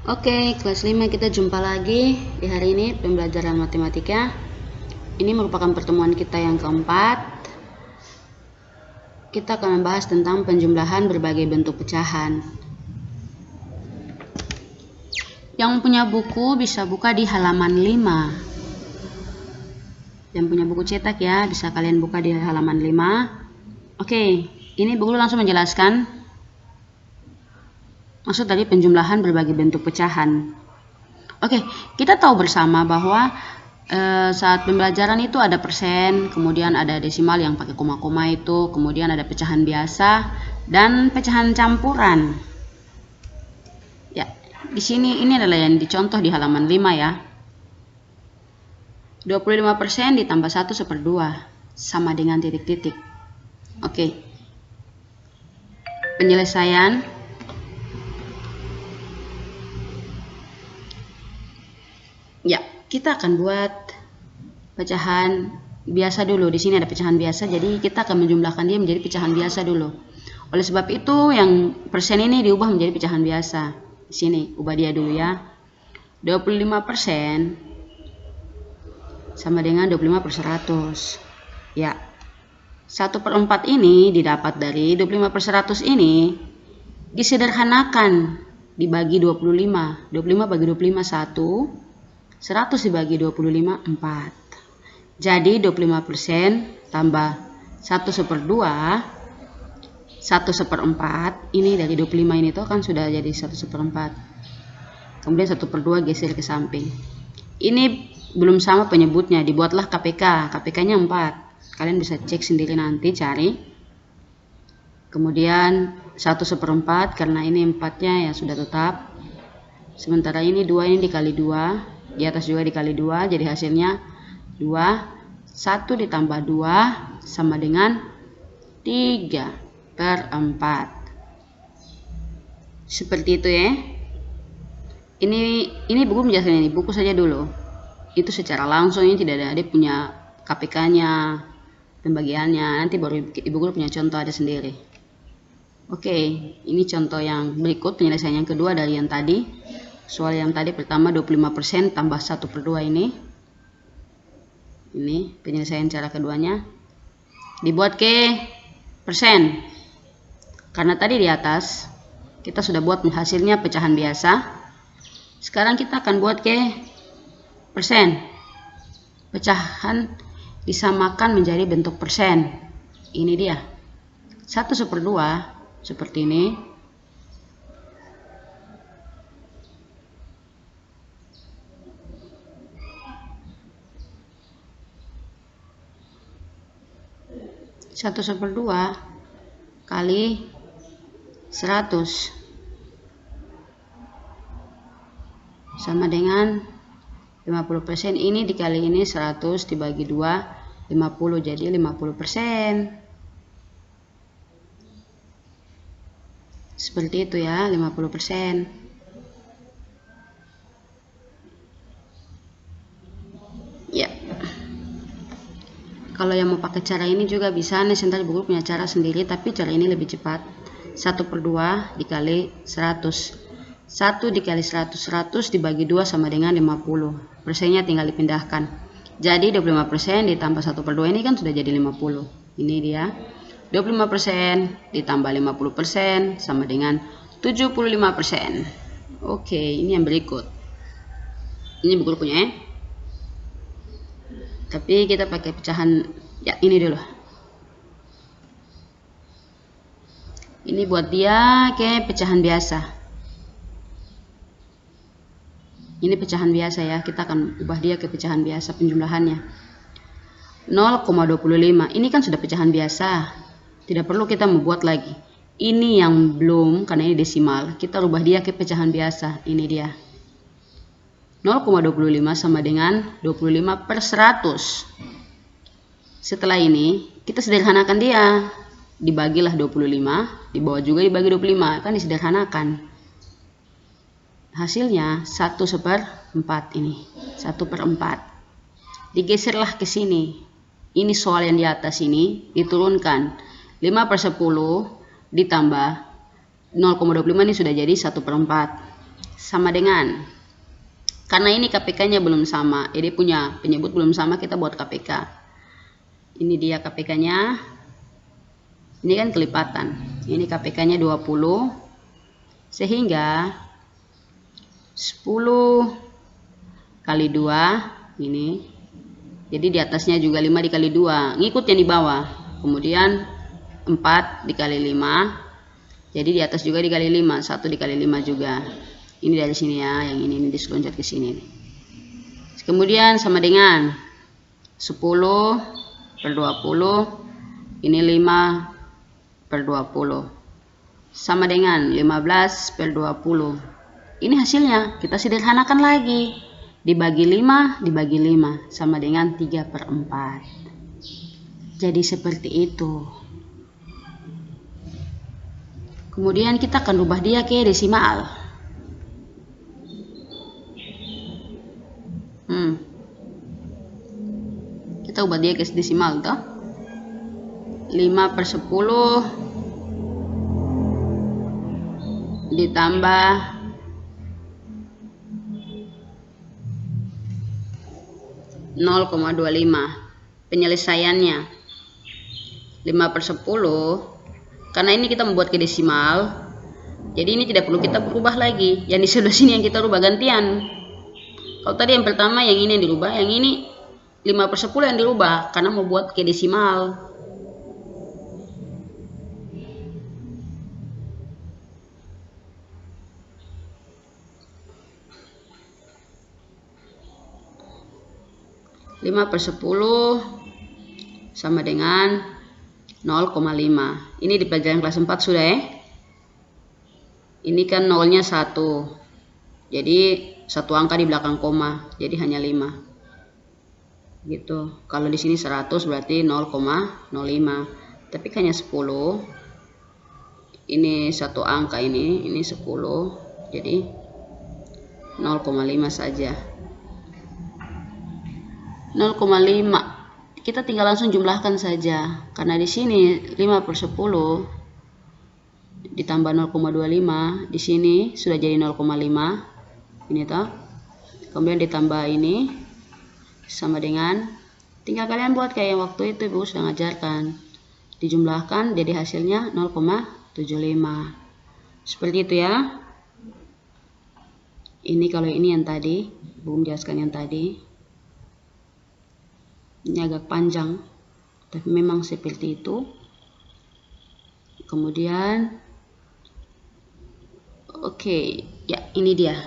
Oke, kelas 5 kita jumpa lagi di hari ini pembelajaran matematika. Ini merupakan pertemuan kita yang keempat. Kita akan membahas tentang penjumlahan berbagai bentuk pecahan. Yang punya buku bisa buka di halaman 5. Yang punya buku cetak ya, bisa kalian buka di halaman 5. Oke, ini buku langsung menjelaskan maksud dari penjumlahan berbagai bentuk pecahan. Oke, kita tahu bersama bahwa saat pembelajaran itu ada persen, kemudian ada desimal yang pakai koma-koma itu, kemudian ada pecahan biasa dan pecahan campuran. Ya, di sini ini adalah yang dicontoh di halaman 5 ya. 25% ditambah 1/2 sama dengan titik-titik. Oke. Penyelesaian ya, kita akan buat pecahan biasa dulu. Di sini ada pecahan biasa, jadi kita akan menjumlahkan dia menjadi pecahan biasa dulu. Oleh sebab itu, yang persen ini diubah menjadi pecahan biasa. Di sini, ubah dia dulu ya. 25% sama dengan 25/100. Ya, 1/4 ini didapat dari 25/100 ini disederhanakan dibagi 25. 25 bagi 25 1. 100 dibagi 25 4. Jadi 25% tambah 1/2 1/4 ini dari 25 ini tuh kan sudah jadi 1/4. Kemudian 1/2 geser ke samping. Ini belum sama penyebutnya, dibuatlah KPK. KPK-nya 4. Kalian bisa cek sendiri nanti, cari. Kemudian 1/4 karena ini 4-nya ya sudah tetap. Sementara ini 2 ini dikali 2. Di atas juga dikali 2, jadi hasilnya 2. 1 ditambah 2 sama dengan 3/4. Seperti itu ya. Ini buku menjelaskan ini, buku saja dulu. Itu secara langsung, ini tidak ada, dia punya KPK-nya, pembagiannya. Nanti baru ibu guru punya contoh ada sendiri. Oke, ini contoh yang berikut, penyelesaian yang kedua dari yang tadi. Soal yang tadi pertama 25% tambah 1/2 ini. Ini penyelesaian cara keduanya. Dibuat ke persen. Karena tadi di atas kita sudah buat hasilnya pecahan biasa. Sekarang kita akan buat ke persen. Pecahan disamakan menjadi bentuk persen. Ini dia. 1/2 seperti ini. 1/2 kali 100 sama dengan 50%. Ini dikali ini 100 dibagi 2 50, jadi 50%. Seperti itu ya, 50%. Ya. Kalau yang mau pakai cara ini juga bisa, nih sebentar buku punya cara sendiri, tapi cara ini lebih cepat. 1/2 dikali 100. 1 dikali 100, 100 dibagi 2 sama dengan 50. Persennya tinggal dipindahkan. Jadi 25% ditambah 1/2 ini kan sudah jadi 50. Ini dia. 25% ditambah 50% sama dengan 75%. Oke, ini yang berikut. Ini buku punya ya. Tapi kita pakai pecahan ya ini dulu. Ini buat dia ke pecahan biasa. Ini pecahan biasa ya, kita akan ubah dia ke pecahan biasa penjumlahannya. 0,25. Ini kan sudah pecahan biasa. Tidak perlu kita membuat lagi. Ini yang belum, karena ini desimal. Kita ubah dia ke pecahan biasa. Ini dia. 0,25 sama dengan 25/100. Setelah ini, kita sederhanakan dia. Dibagilah 25, di bawah juga dibagi 25. Kan disederhanakan. Hasilnya 1/4 ini. 1/4. Digeserlah ke sini. Ini soal yang di atas ini diturunkan. 5/10 ditambah 0,25 ini sudah jadi 1/4. sama dengan, karena ini KPK-nya belum sama, jadi punya penyebut belum sama, kita buat KPK. Ini dia KPK-nya. Ini kan kelipatan. Ini KPK-nya 20, sehingga 10 kali 2 ini. Jadi di atasnya juga 5 dikali 2, ngikut yang di bawah. Kemudian 4 dikali 5. Jadi di atas juga dikali 5, 1 dikali 5 juga. Ini dari sini ya, yang ini diselonjak ke sini. Kemudian sama dengan 10 per 20, ini 5 per 20. Sama dengan 15 per 20. Ini hasilnya, kita sederhanakan lagi. Dibagi 5, dibagi 5. Sama dengan 3 per 4. Jadi seperti itu. Kemudian kita akan rubah dia ke desimal. Kita ubah dia ke desimal toh. 5 per 10 ditambah 0,25. Penyelesaiannya 5 per 10. Karena ini kita membuat ke desimal, jadi ini tidak perlu kita berubah lagi. Yang di sebelah sini yang kita rubah gantian. Kalau tadi yang pertama yang ini yang dirubah, yang ini 5 per 10 yang dirubah karena mau buat ke desimal. Lima per 10 sama dengan 0,5. Ini di pelajaran kelas 4 sudah ya. Ini kan nolnya 1. Jadi satu angka di belakang koma, jadi hanya 5. Gitu. Kalau di sini 100 berarti 0,05. Tapi hanya 10. Ini satu angka ini 10. Jadi 0,5 saja. 0,5. Kita tinggal langsung jumlahkan saja, karena di sini 5 per 10 ditambah 0,25, di sini sudah jadi 0,5 ini toh. Kemudian ditambah ini sama dengan, tinggal kalian buat kayak waktu itu Ibu sudah ngajarkan, dijumlahkan jadi hasilnya 0,75. Seperti itu ya. Ini kalau ini yang tadi belum jelaskan, yang tadi ini agak panjang, tapi memang seperti itu. Kemudian oke, ya ini dia.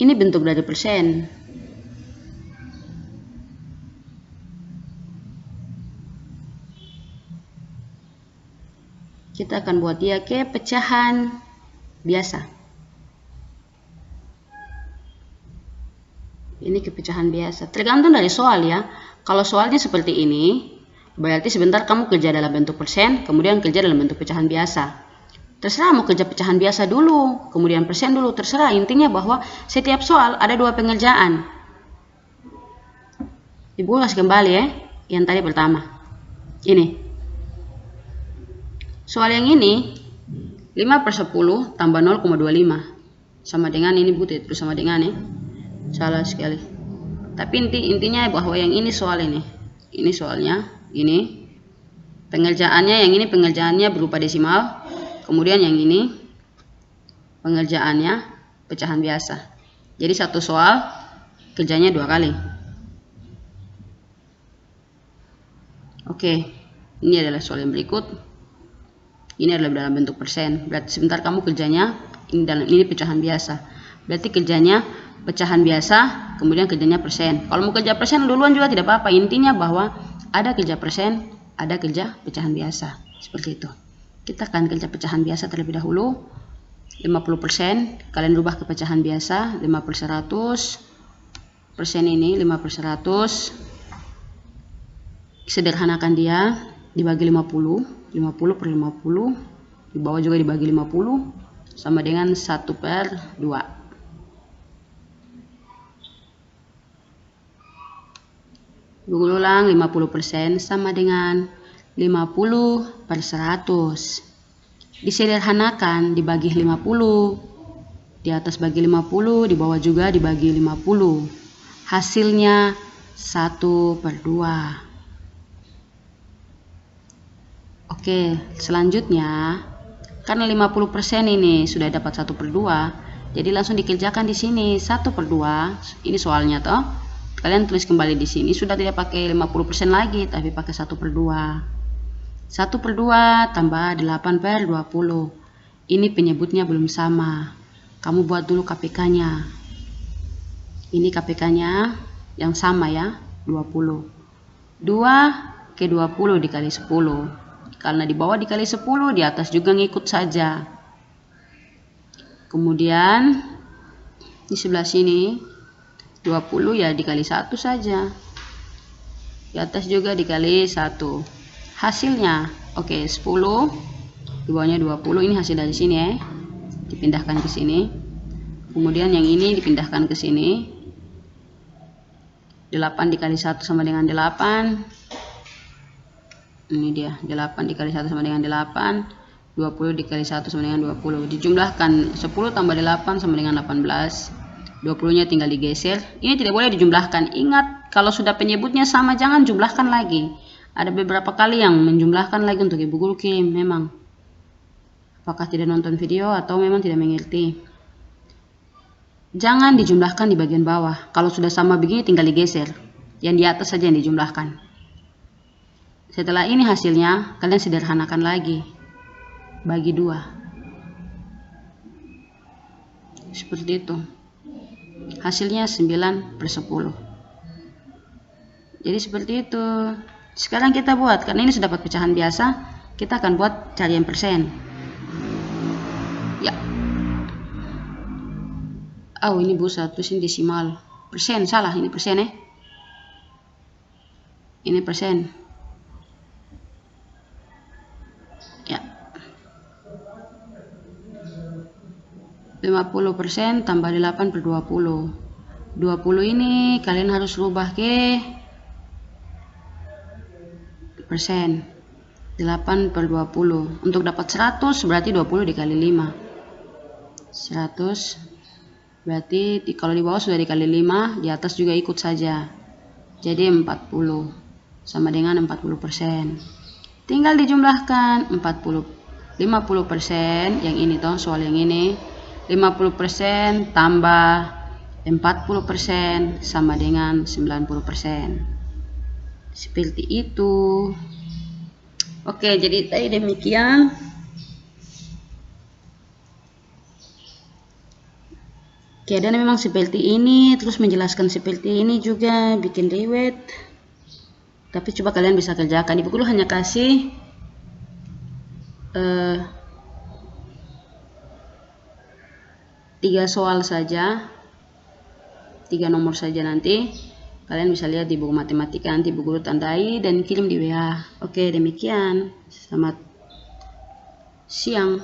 Ini bentuk dari persen. Kita akan buat dia ke pecahan biasa. Ini kepecahan biasa, tergantung dari soal ya. Kalau soalnya seperti ini, berarti sebentar kamu kerja dalam bentuk persen, kemudian kerja dalam bentuk pecahan biasa. Terserah mau kerja pecahan biasa dulu, kemudian persen dulu, terserah. Intinya bahwa setiap soal ada 2 pengerjaan. Ibu ulas kembali ya, yang tadi pertama. Ini. Soal yang ini, 5 per 10 tambah 0,25. Sama dengan ini Bu, itu sama dengan ya. Salah sekali. Tapi intinya bahwa yang ini soal ini soalnya, ini pengerjaannya, yang ini pengerjaannya berupa desimal, kemudian yang ini pengerjaannya pecahan biasa. Jadi satu soal kerjanya 2 kali. Oke, ini adalah soal yang berikut. Ini adalah dalam bentuk persen. Berarti sebentar kamu kerjanya ini pecahan biasa. Berarti kerjanya pecahan biasa, kemudian kerjanya persen. Kalau mau kerja persen duluan juga tidak apa-apa. Intinya bahwa ada kerja persen, ada kerja pecahan biasa. Seperti itu. Kita akan kerja pecahan biasa terlebih dahulu. 50%, kalian rubah ke pecahan biasa. 5 per 100. Persen ini 5 per 100. Sederhanakan dia, dibagi 50. 50 per 50. Di bawah juga dibagi 50. Sama dengan 1 per 2. Ulang 50% sama dengan 50 per 100. Disederhanakan dibagi 50. Di atas bagi 50, di bawah juga dibagi 50. Hasilnya 1/2. Oke, selanjutnya karena 50% ini sudah dapat 1/2, jadi langsung dikerjakan di sini 1/2. Ini soalnya toh. Kalian tulis kembali di sini, sudah tidak pakai 50% lagi, tapi pakai 1/2. 1/2 tambah 8/20. Ini penyebutnya belum sama. Kamu buat dulu KPK-nya. Ini KPK-nya yang sama ya, 20. 2 ke 20 dikali 10. Karena di bawah dikali 10, di atas juga ngikut saja. Kemudian di sebelah sini 20 ya dikali 1 saja. Di atas juga dikali 1. Hasilnya oke, 10. Di bawahnya 20. Ini hasil dari sini ya. Dipindahkan ke sini. Kemudian yang ini dipindahkan ke sini. 8 dikali 1 sama dengan 8. Ini dia, 8 dikali 1 sama dengan 8. 20 dikali 1 sama dengan 20. Dijumlahkan 10 tambah 8 sama dengan 18. 20-nya tinggal digeser. Ini tidak boleh dijumlahkan. Ingat, kalau sudah penyebutnya sama jangan jumlahkan lagi. Ada beberapa kali yang menjumlahkan lagi untuk ibu guru kirim. Memang apakah tidak nonton video atau memang tidak mengerti. Jangan dijumlahkan di bagian bawah. Kalau sudah sama begini tinggal digeser. Yang di atas saja yang dijumlahkan. Setelah ini hasilnya kalian sederhanakan lagi. Bagi 2. Seperti itu. Hasilnya 9/10. Jadi seperti itu. Sekarang kita buat, karena ini sudah dapat pecahan biasa, kita akan buat carian persen. Ya. Oh, ini Bu, 100 ini desimal. Persen, salah, ini persen ya. Ini persen. Ya. 50% tambah 8/20. 20 ini kalian harus rubah ke persen. 8/20. Untuk dapat 100 berarti 20 dikali 5. 100 berarti kalau di bawah sudah dikali 5, di atas juga ikut saja. Jadi 40 sama dengan 40%. Tinggal dijumlahkan 50% yang ini toh, soal yang ini 50% tambah 40% sama dengan 90%. Seperti itu. Oke, jadi tadi demikian. Keadaan memang seperti ini, terus menjelaskan seperti ini juga bikin riwet. Tapi coba kalian bisa kerjakan. Ibu guru hanya kasih 3 soal saja, 3 nomor saja. Nanti kalian bisa lihat di buku matematika, nanti ibu guru tandai dan kirim di WA. Oke, demikian. Selamat siang.